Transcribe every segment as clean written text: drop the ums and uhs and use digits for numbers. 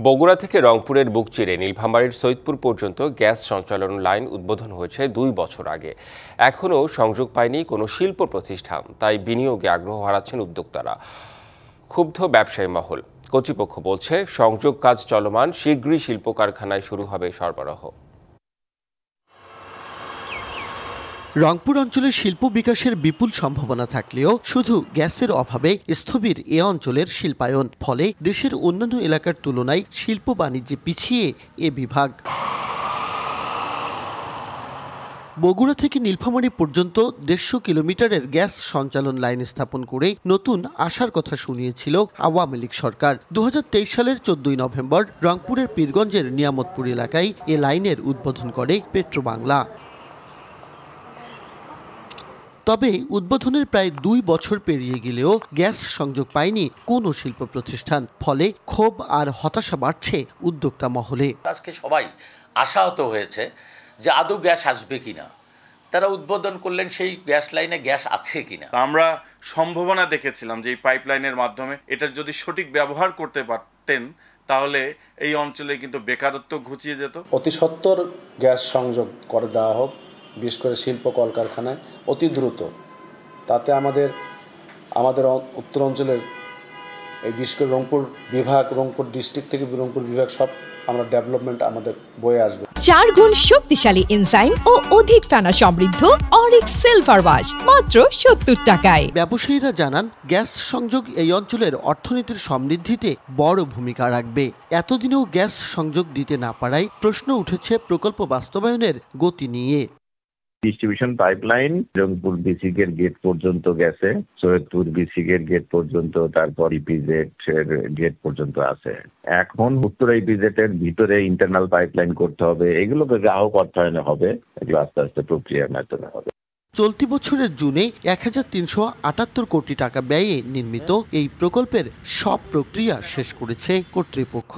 বগুড়া থেকে রংপুরের বুক চিরে নীলফামারীর সৈয়দপুর পর্যন্ত গ্যাস সঞ্চালন লাইন উদ্বোধন হয়েছে ২ বছর আগে। এখনও সংযোগ পায়নি কোনো শিল্প প্রতিষ্ঠান, তাই বিনিয়োগে আগ্রহ হারাচ্ছেন উদ্যোক্তারা। ক্ষুব্ধ ব্যবসায়ী মহল। কর্তৃপক্ষ বলছে সংযোগ কাজ চলমান, শীঘ্রই শিল্প কারখানায় শুরু হবে সরবরাহ। রংপুর অঞ্চলের শিল্প বিকাশের বিপুল সম্ভাবনা থাকলেও শুধু গ্যাসের অভাবে স্থবির এ অঞ্চলের শিল্পায়ন। ফলে দেশের অন্যান্য এলাকার তুলনায় শিল্প বাণিজ্যে পিছিয়ে এ বিভাগ। বগুড়া থেকে নীলফামারী পর্যন্ত ১৫০ কিলোমিটারের গ্যাস সঞ্চালন লাইন স্থাপন করে নতুন আশার কথা শুনিয়েছিল আওয়ামী লীগ সরকার। ২০২৩ সালের ১৪ নভেম্বর রংপুরের পীরগঞ্জের নিয়ামতপুর এলাকায় এ লাইনের উদ্বোধন করে পেট্রোবাংলা। তবে উদ্বোধনের প্রায় ২ বছর পেরিয়ে গেলেও গ্যাস সংযোগ পায়নি কোনো শিল্প প্রতিষ্ঠান। ফলে ক্ষোভ আর হতাশা বাড়ছে উদ্যোক্তা মহলে। আজকে সবাই আশাহত হয়েছে যে আদৌ গ্যাস আসবে কিনা। তারা উদ্বোধন করলেন, সেই গ্যাস লাইনে গ্যাস আছে কিনা। আমরা সম্ভাবনা দেখেছিলাম যে এই পাইপলাইনের মাধ্যমে এটা যদি সঠিক ব্যবহার করতে পারতেন তাহলে এই অঞ্চলে কিন্তু বেকারত্ব ঘুচিয়ে যেত। অতি সত্বর গ্যাস সংযোগ করে দেওয়া হোক, বিশেষ করে শিল্প কলকারখানায় অতি দ্রুত। তাতে আমাদের উত্তর অঞ্চলের এই বিশেষ করে রংপুর বিভাগ, রংপুর ডিস্ট্রিক্ট থেকে রংপুর বিভাগ সব আমরা ডেভেলপমেন্ট আমাদের বয়ে আসবে। ৪ গুণ শক্তিশালী এনজাইম ও অধিক ফেনা সমৃদ্ধ অরিক সিলভার ওয়াশ মাত্র ৭০ টাকায়। ব্যবসায়ীরা জানান, গ্যাস সংযোগ এই অঞ্চলের অর্থনীতির সমৃদ্ধিতে বড় ভূমিকা রাখবে। এতদিনেও গ্যাস সংযোগ দিতে না পারায় প্রশ্ন উঠেছে প্রকল্প বাস্তবায়নের গতি নিয়ে। ডিস্ট্রিবিউশন পাইপলাইন রংপুর বিসিকের গেট পর্যন্ত গেছে, সৈয়দপুর বিসিকের গেট পর্যন্ত, তারপর ইপিজেড এর গেট পর্যন্ত আছে। এখন উত্তর ইপিজেড এর ভিতরে ইন্টারনাল পাইপলাইন করতে হবে, এগুলো গ্রাহক অর্থায়নে হবে, এগুলো আস্তে আস্তে প্রক্রিয়ার মাধ্যমে হবে। চলতি বছরের জুনে ১৩৭৮ কোটি টাকা ব্যয়ে নির্মিত এই প্রকল্পের সব প্রক্রিয়া শেষ করেছে কর্তৃপক্ষ।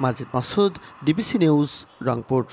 মাজিদ মাসুদ, ডিবিসি নিউজ, রংপুর।